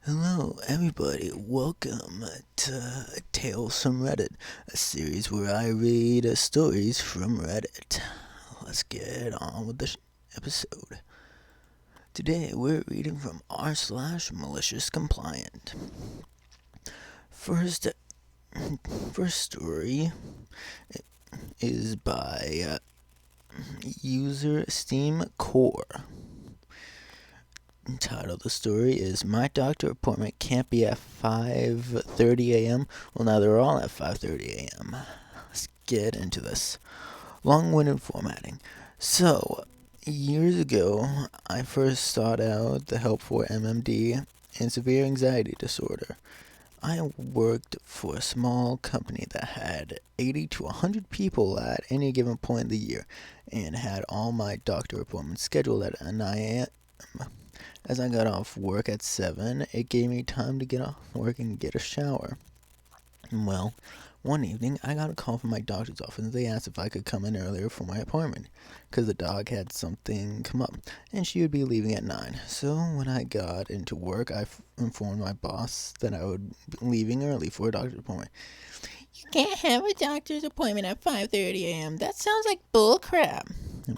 Hello, everybody. Welcome to Tales from Reddit, a series where I read stories from Reddit. Let's get on with the episode. Today, we're reading from r/Maliciouscompliant. First, first story is by user Steam Core. Title of the story is My Doctor Appointment Can't Be at 5:30 a.m. Well, now they're all at 5:30 a.m. Let's get into this. Long-winded formatting. So, years ago, I first sought out the help for MMD and severe anxiety disorder. I worked for a small company that had 80 to 100 people at any given point in the year and had all my doctor appointments scheduled at 9 a.m. As I got off work at 7, it gave me time to get off work and get a shower. Well, one evening I got a call from my doctor's office and they asked if I could come in earlier for my appointment because the dog had something come up and she would be leaving at 9. So when I got into work, I informed my boss that I would be leaving early for a doctor's appointment. You can't have a doctor's appointment at 5:30 a.m. That sounds like bull crap.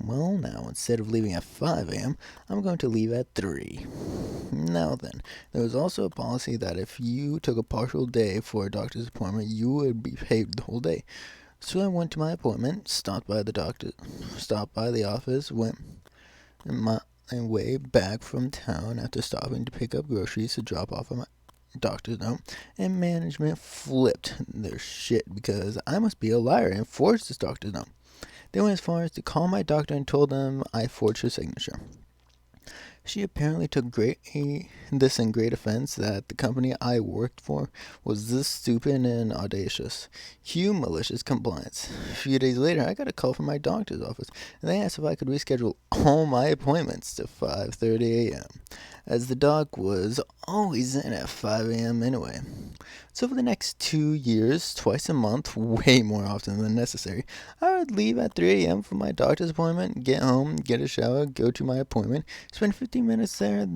Well, now, instead of leaving at 5 a.m., I'm going to leave at 3. Now then, there was also a policy that if you took a partial day for a doctor's appointment, you would be paid the whole day. So I went to my appointment, stopped by the office, went my way back from town after stopping to pick up groceries to drop off my doctor's note, and management flipped their shit because I must be a liar and forged this doctor's note. They went as far as to call my doctor and told them I forged her signature. She apparently took this in great offense that the company I worked for was this stupid and audacious. Cue malicious compliance. A few days later, I got a call from my doctor's office, and they asked if I could reschedule all my appointments to 5:30 a.m., as the dog was always in at 5 a.m. anyway. So for the next 2 years, twice a month, way more often than necessary, I would leave at 3 a.m. for my doctor's appointment, get home, get a shower, go to my appointment, spend 15 minutes there,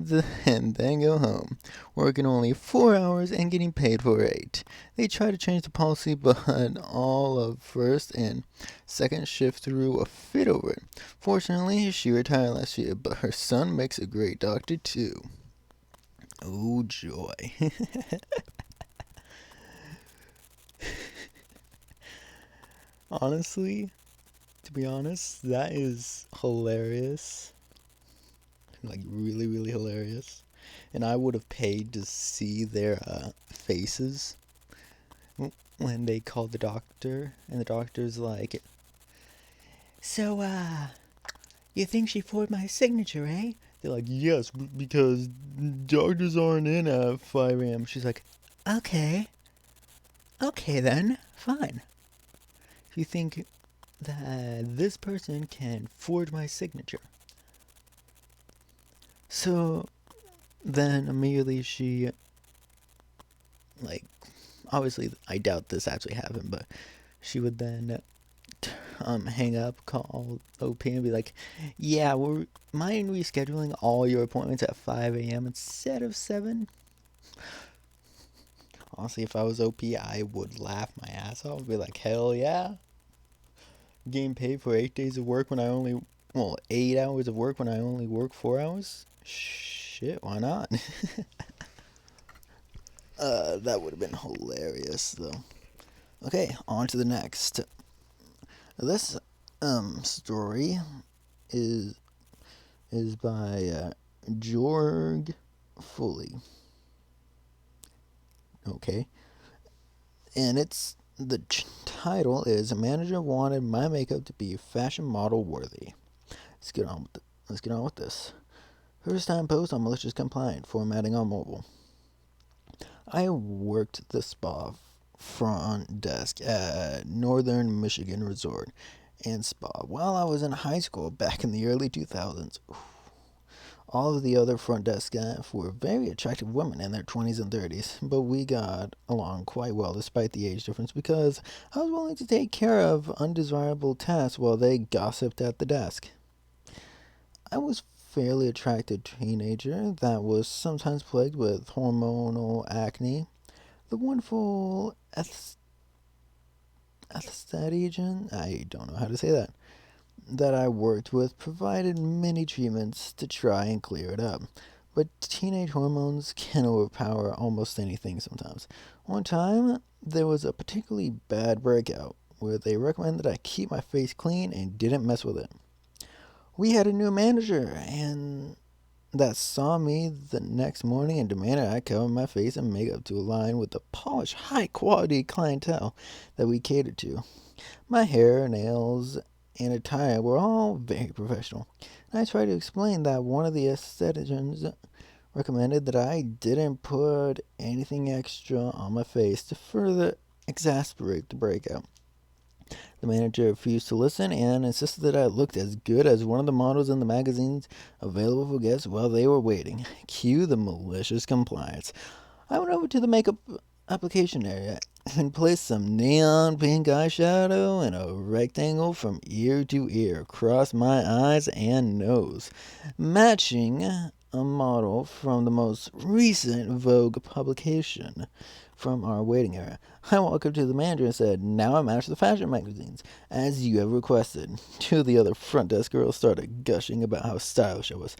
and then go home, working only 4 hours and getting paid for 8. They tried to change the policy, but all of first and second shift threw a fit over it. Fortunately, she retired last year, but her son makes a great doctor too. Oh joy. Honestly, to be honest, that is hilarious. Like, really, really hilarious. And I would have paid to see their faces when they called the doctor, and the doctor's like, So, you think she forged my signature, eh? They're like, yes, because doctors aren't in at 5 a.m. She's like, okay. Okay then, fine. If you think that this person can forge my signature. So then immediately she, like, obviously I doubt this actually happened, but she would then hang up, call OP and be like, yeah, we're mind rescheduling all your appointments at 5 a.m. instead of 7? Honestly, if I was OP, I would laugh my ass off. Be like, hell yeah. Getting paid for 8 days of work when I only, 8 hours of work when I only work 4 hours? Shit, why not? That would have been hilarious, though. Okay, on to the next. This story is by Jorg Fully. Okay, and the title is "A Manager Wanted My Makeup to Be Fashion Model Worthy." Let's get on with this. First time post on Malicious Compliant, formatting on mobile. I worked the spa front desk at Northern Michigan Resort and Spa while I was in high school back in the early 2000s. All of the other front desk staff were very attractive women in their 20s and 30s, but we got along quite well despite the age difference because I was willing to take care of undesirable tasks while they gossiped at the desk. I was fairly attractive teenager that was sometimes plagued with hormonal acne. The wonderful esthetician, I don't know how to say that I worked with provided many treatments to try and clear it up. But teenage hormones can overpower almost anything sometimes. One time, there was a particularly bad breakout where they recommended I keep my face clean and didn't mess with it. We had a new manager, and that saw me the next morning and demanded I cover my face and makeup to align with the polished, high quality clientele that we catered to. My hair, nails, and attire were all very professional. I tried to explain that one of the estheticians recommended that I didn't put anything extra on my face to further exacerbate the breakout. The manager refused to listen and insisted that I looked as good as one of the models in the magazines available for guests while they were waiting. Cue the malicious compliance. I went over to the makeup application area and placed some neon pink eyeshadow in a rectangle from ear to ear across my eyes and nose, matching a model from the most recent Vogue publication from our waiting area. I walked up to the manager and said, "Now I match the fashion magazines, as you have requested." Two of the other front desk girls started gushing about how stylish I was.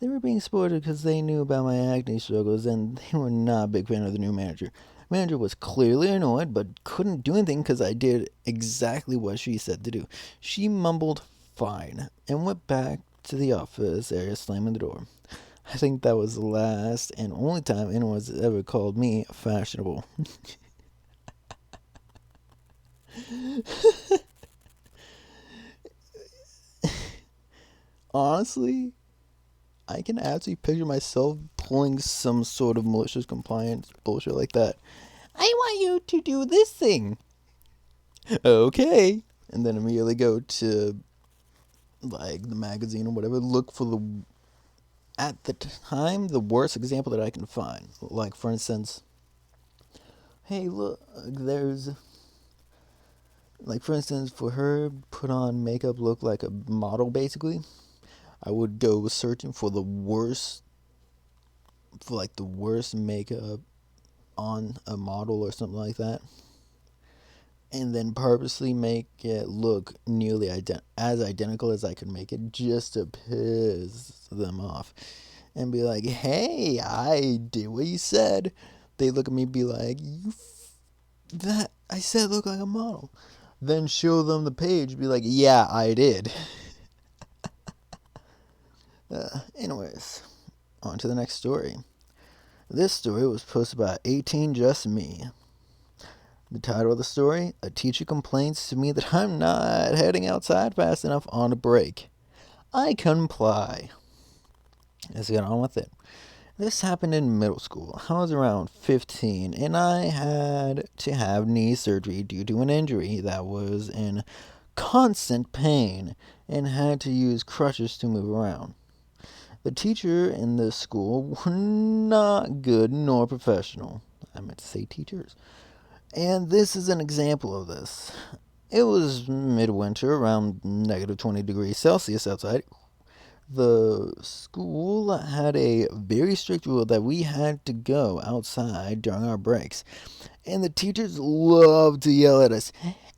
They were being spoiled because they knew about my acne struggles and they were not a big fan of the new manager. The manager was clearly annoyed but couldn't do anything because I did exactly what she said to do. She mumbled fine and went back to the office area, slamming the door. I think that was the last and only time anyone's ever called me fashionable. Honestly, I can actually picture myself pulling some sort of malicious compliance bullshit like that. I want you to do this thing. Okay. And then immediately go to like the magazine or whatever, look for the at the time the worst example that I can find. Like for instance, hey look, there's like for instance for her put on makeup look like a model basically. I would go searching for the worst makeup on a model or something like that, and then purposely make it look nearly as identical as I could make it just to piss them off and be like, "Hey, I did what you said." They look at me, be like, "That I said look like a model." Then show them the page, be like, "Yeah, I did." Anyways, on to the next story. This story was posted by 18 Just Me. The title of the story: A teacher complains to me that I'm not heading outside fast enough on a break. I comply. Let's get on with it. This happened in middle school. I was around 15 and I had to have knee surgery due to an injury that was in constant pain and had to use crutches to move around. The teacher in this school were not good nor professional. I meant to say teachers. And this is an example of this. It was midwinter, around negative 20 degrees Celsius outside. The school had a very strict rule that we had to go outside during our breaks. And the teachers loved to yell at us,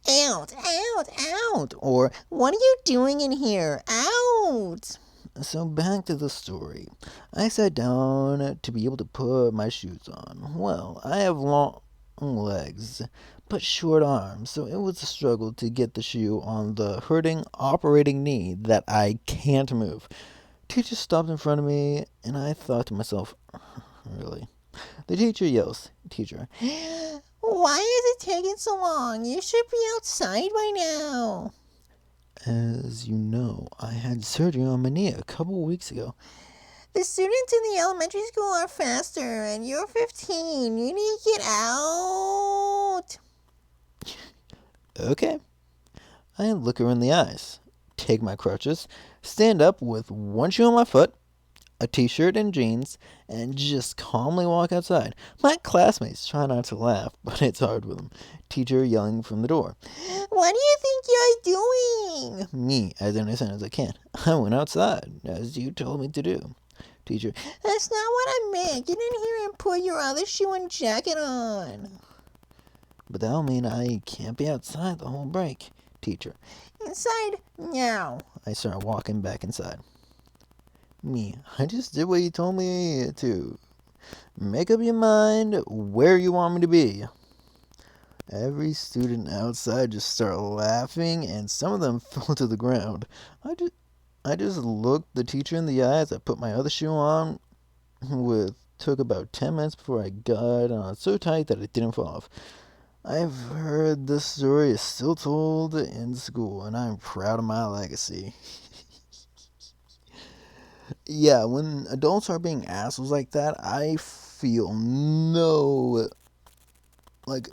"Out, out, out!" Or, "What are you doing in here? Out!" So back to the story. I sat down to be able to put my shoes on. Well, I have long legs, but short arms, so it was a struggle to get the shoe on the hurting operating knee that I can't move. Teacher stopped in front of me, and I thought to myself, really? The teacher yells, "Teacher, why is it taking so long? You should be outside by now." As you know, I had surgery on my knee a couple weeks ago. "The students in the elementary school are faster, and you're 15. You need to get out." Okay. I look her in the eyes, take my crutches, stand up with one shoe on my foot, a t-shirt and jeans, and just calmly walk outside. My classmates try not to laugh, but it's hard with them. Teacher yelling from the door. What do you think you're doing? Me, as innocent as I can. I went outside, as you told me to do. Teacher. That's not what I meant. Get in here and put your other shoe and jacket on. But that'll mean I can't be outside the whole break. Teacher. Inside now. I start walking back inside. Me. I just did what you told me to. Make up your mind where you want me to be. Every student outside just started laughing, and some of them fell to the ground. I just looked the teacher in the eye as I put my other shoe on. Took about 10 minutes before I got on so tight that it didn't fall off. I've heard this story is still told in school, and I'm proud of my legacy. Yeah, when adults are being assholes like that, I feel no. Like,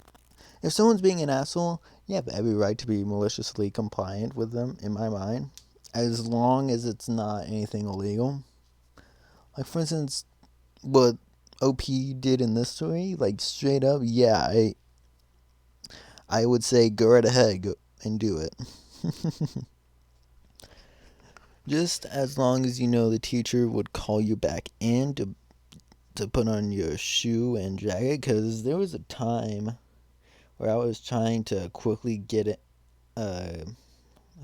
if someone's being an asshole, you have every right to be maliciously compliant with them, in my mind, as long as it's not anything illegal. Like, for instance, what OP did in this story, like, straight up, yeah, I would say go right ahead, go and do it. Just as long as you know the teacher would call you back in to put on your shoe and jacket, because there was a time where I was trying to quickly get it, I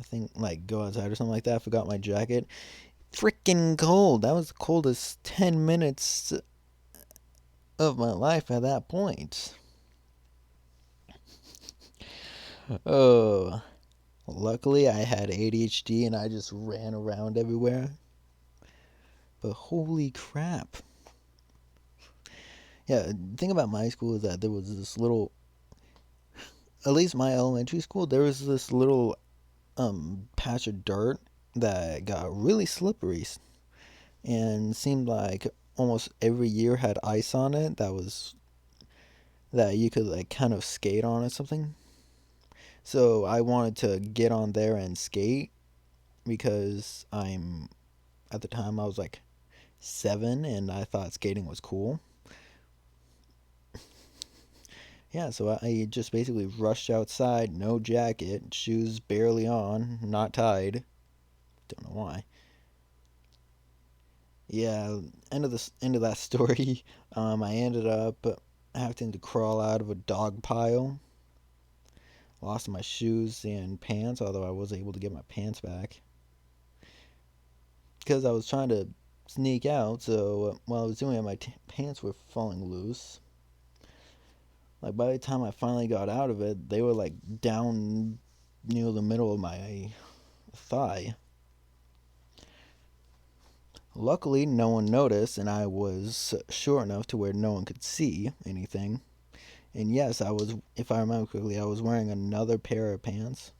think, like, go outside or something like that. I forgot my jacket. Freaking cold. That was the coldest 10 minutes of my life at that point. Oh, luckily I had ADHD and I just ran around everywhere. But holy crap. Yeah, the thing about my school is that there was this little, at least my elementary school, there was this little patch of dirt that got really slippery and seemed like almost every year had ice on it that you could, like, kind of skate on or something. So I wanted to get on there and skate because at the time I was like 7 and I thought skating was cool. Yeah, so I just basically rushed outside, no jacket, shoes barely on, not tied. Don't know why. Yeah, end of that story. I ended up having to crawl out of a dog pile. Lost my shoes and pants, although I was able to get my pants back because I was trying to sneak out. So while I was doing it, my pants were falling loose. Like, by the time I finally got out of it, they were like down near the middle of my thigh. Luckily, no one noticed, and I was short enough to where no one could see anything. And yes, if I remember correctly, I was wearing another pair of pants.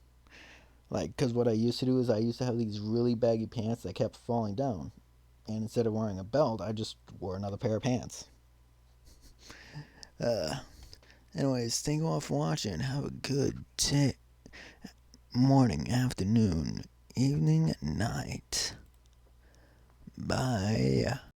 Like, because what I used to do is I used to have these really baggy pants that kept falling down. And instead of wearing a belt, I just wore another pair of pants. Uh, Anyways, thank you all for watching. Have a good day, morning, afternoon, evening, night. Bye.